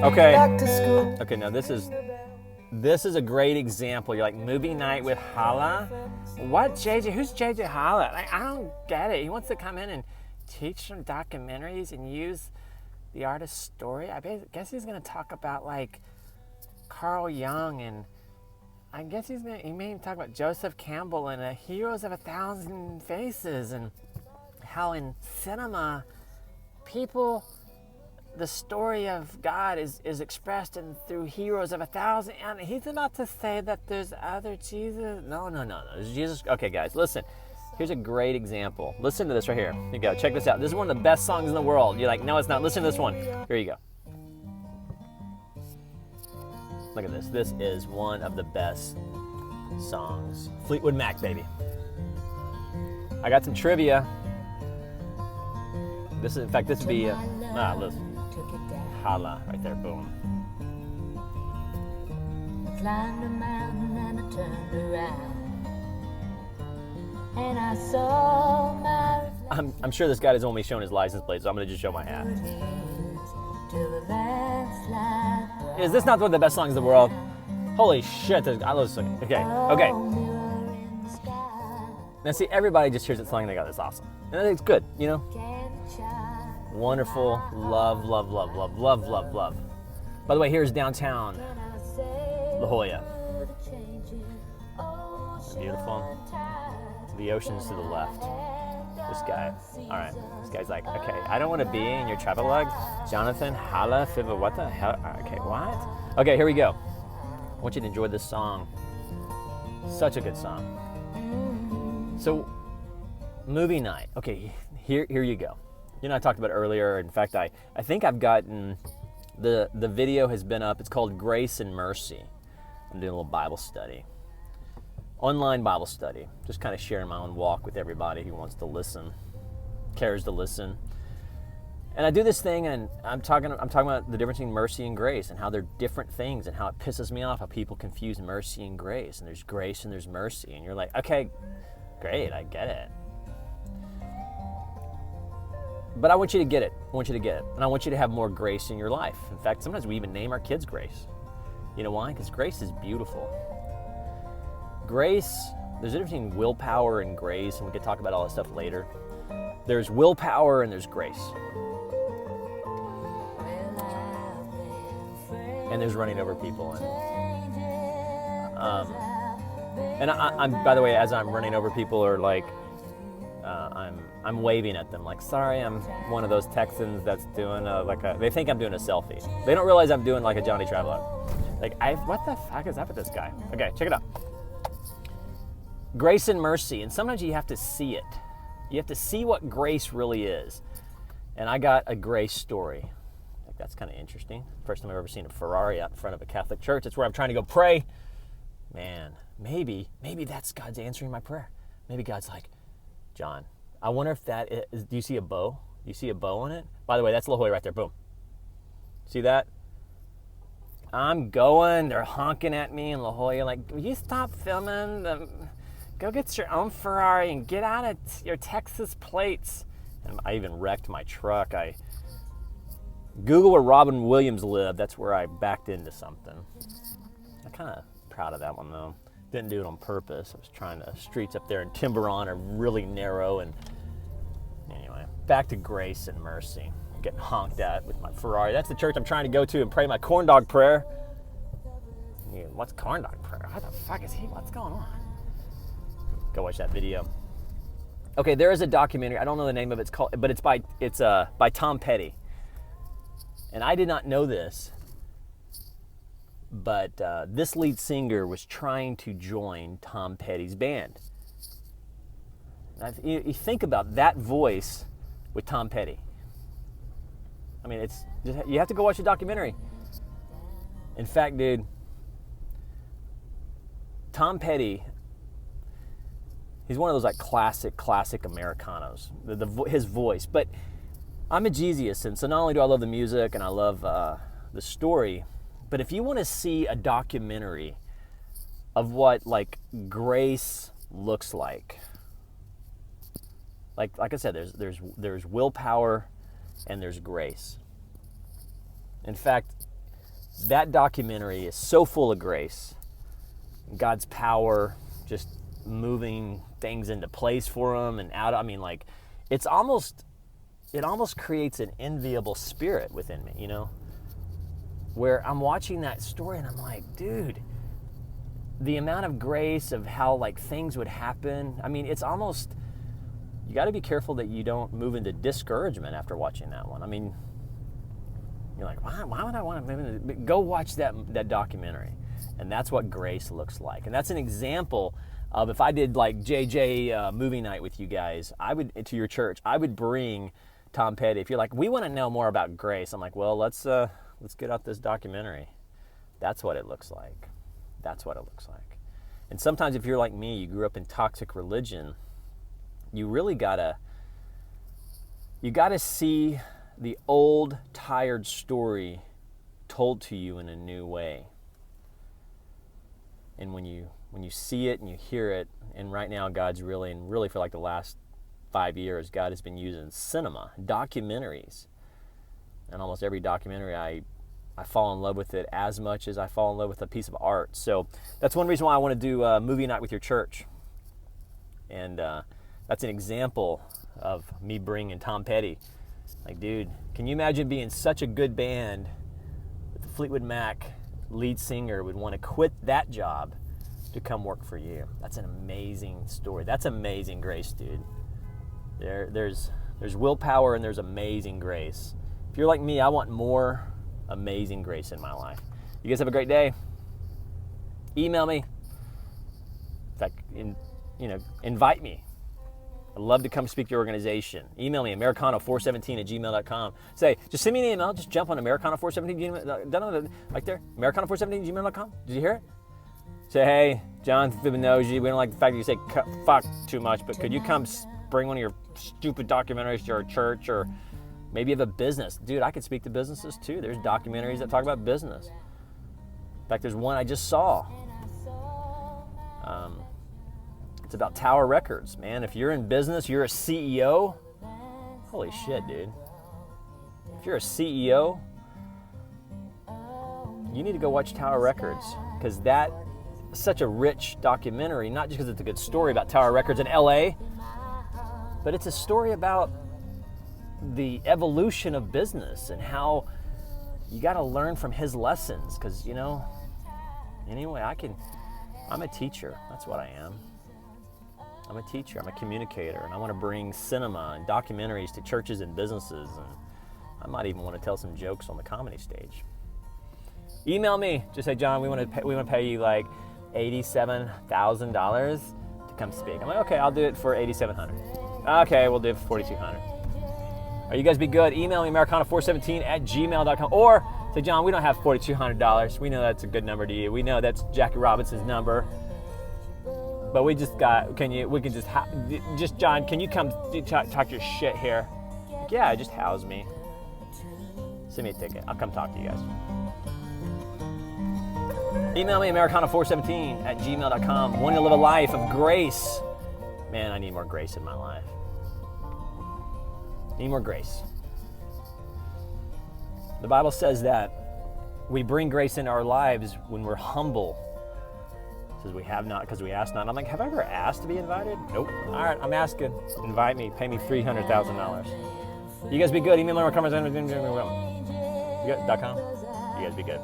Okay. back to school. Okay, now this is a great example. You're like, movie night with Hala? What, JJ? Who's JJ Hala? Like, I don't get it. He wants to come in and teach some documentaries and use the artist's story. I guess he's going to talk about, like, Carl Jung, and I guess he may even talk about Joseph Campbell and Heroes of a Thousand Faces, and how in cinema, people... the story of God is expressed through heroes of a thousand. And he's about to say that there's other Jesus. No. There's Jesus. Okay, guys, listen. Here's a great example. Listen to this right here. Here you go. Check this out. This is one of the best songs in the world. You're like, no, it's not. Listen to this one. Here you go. Look at this. This is one of the best songs. Fleetwood Mac, baby. I got some trivia. This would be, listen. Hala, right there, boom. Climbed a mountain and I turned around, and I saw my I'm sure this guy doesn't want me showing his license plate, so I'm gonna just show my hat. Is this not one of the best songs in the world? Holy shit! I love this song. Okay. Now see, everybody just hears that song and they go, "That's awesome," and I think it's good, you know. Wonderful, love. By the way, here's downtown La Jolla. Beautiful. The ocean's to the left. This guy. All right. This guy's like, okay, I don't want to be in your travelogue. Jonathan, Hala, Fiva, what the hell? Okay, what? Okay, here we go. I want you to enjoy this song. Such a good song. So, movie night. Okay, here you go. You know, I talked about it earlier. In fact, I think I've gotten, the video has been up. It's called Grace and Mercy. I'm doing a little Bible study. Online Bible study. Just kind of sharing my own walk with everybody who wants to listen, cares to listen. And I do this thing, and I'm talking about the difference between mercy and grace, and how they're different things, and how it pisses me off how people confuse mercy and grace. And there's grace and there's mercy. And you're like, okay, great, I get it. But I want you to get it. And I want you to have more grace in your life. In fact, sometimes we even name our kids Grace. You know why? Because grace is beautiful. Grace, there's a difference between willpower and grace, and we could talk about all that stuff later. There's willpower and there's grace. And there's running over people. And I'm by the way, as I'm running over people, or like, I'm waving at them like, sorry, I'm one of those Texans that's doing they think I'm doing a selfie. They don't realize I'm doing like a Johnny Travelogue. Like, what the fuck is up with this guy? Okay, check it out. Grace and mercy, and sometimes you have to see it. You have to see what grace really is. And I got a grace story. Like, that's kind of interesting. First time I've ever seen a Ferrari out in front of a Catholic church. It's where I'm trying to go pray. Man, maybe that's God's answering my prayer. Maybe God's like, John, I wonder if that is, do you see a bow? Do you see a bow on it? By the way, that's La Jolla right there, boom. See that? I'm going, they're honking at me in La Jolla, like, will you stop filming? Go get your own Ferrari and get out of your Texas plates. And I even wrecked my truck. Google where Robin Williams lived, that's where I backed into something. I'm kind of proud of that one though. Didn't do it on purpose. I was trying to, streets up there in Tiburon are really narrow, and anyway, back to grace and mercy. I'm getting honked at with my Ferrari. That's the church I'm trying to go to and pray my corn dog prayer. Yeah, what's corn dog prayer? What the fuck is he? What's going on? Go watch that video. Okay, there is a documentary. I don't know the name of it. It's called, but it's by Tom Petty. And I did not know this, but this lead singer was trying to join Tom Petty's band. Now, you think about that voice with Tom Petty. I mean, you have to go watch the documentary. In fact, dude, Tom Petty, he's one of those like classic Americanos, his voice. But I'm a Jesuit, so not only do I love the music and I love the story, but if you want to see a documentary of what like grace looks like I said, there's willpower and there's grace. In fact, That documentary is so full of grace, God's power, just moving things into place for them and out. I mean, like, it almost creates an enviable spirit within me, you know, where I'm watching that story and I'm like, dude, the amount of grace of how like things would happen. I mean, it's almost, you got to be careful that you don't move into discouragement after watching that one. I mean, you're like, why would I want to move into, go watch that documentary. And that's what grace looks like. And that's an example of, if I did like JJ movie night with you guys, I would, to your church, I would bring Tom Petty. If you're like, we want to know more about grace, I'm like, well, let's get out this documentary. That's what it looks like. That's what it looks like. And sometimes if you're like me, you grew up in toxic religion, you really gotta see the old, tired story told to you in a new way. And when you see it and you hear it, and right now God's really for like the last 5 years, God has been using cinema, documentaries. And almost every documentary, I fall in love with it as much as I fall in love with a piece of art. So that's one reason why I want to do movie night with your church. And that's an example of me bringing Tom Petty. Like, dude, can you imagine being such a good band that the Fleetwood Mac lead singer would want to quit that job to come work for you? That's an amazing story. That's amazing grace, dude. There's willpower and there's amazing grace. If you're like me, I want more amazing grace in my life. You guys have a great day. Email me. In fact, invite me. I'd love to come speak to your organization. Email me, americano417@gmail.com. Say, just send me an email. Just jump on americano417, right there, americano417@gmail.com. Did you hear it? Say, hey, John Fibonojji, we don't like the fact that you say fuck too much, but could you come bring one of your stupid documentaries to our church? Or maybe you have a business. Dude, I could speak to businesses too. There's documentaries that talk about business. In fact, there's one I just saw. It's about Tower Records, man. If you're in business, you're a CEO. Holy shit, dude. If you're a CEO, you need to go watch Tower Records, because that's such a rich documentary, not just because it's a good story about Tower Records in LA, but it's a story about the evolution of business and how you got to learn from his lessons. Because, anyway, I'm a teacher. That's what I am. I'm a teacher, I'm a communicator, and I want to bring cinema and documentaries to churches and businesses, and I might even want to tell some jokes on the comedy stage. Email me, just say, John, we want to pay you like $87,000 to come speak. I'm like, okay, I'll do it for $8,700. Okay, we'll do it for $4,200. All right, you guys be good. Email me, americano417@gmail.com, or say, John, we don't have $4,200. We know that's a good number to you. We know that's Jackie Robinson's number. But we just got, John, can you come talk your shit here? Like, yeah, just house me. Send me a ticket. I'll come talk to you guys. Email me, americano417@gmail.com. Wanting to live a life of grace. Man, I need more grace in my life. Need more grace. The Bible says that we bring grace into our lives when we're humble. Says we have not because we ask not. I'm like, have I ever asked to be invited? Nope. All right, I'm asking. Invite me. Pay me $300,000. You guys be good. Email me, americano417@gmail.com. You guys be good.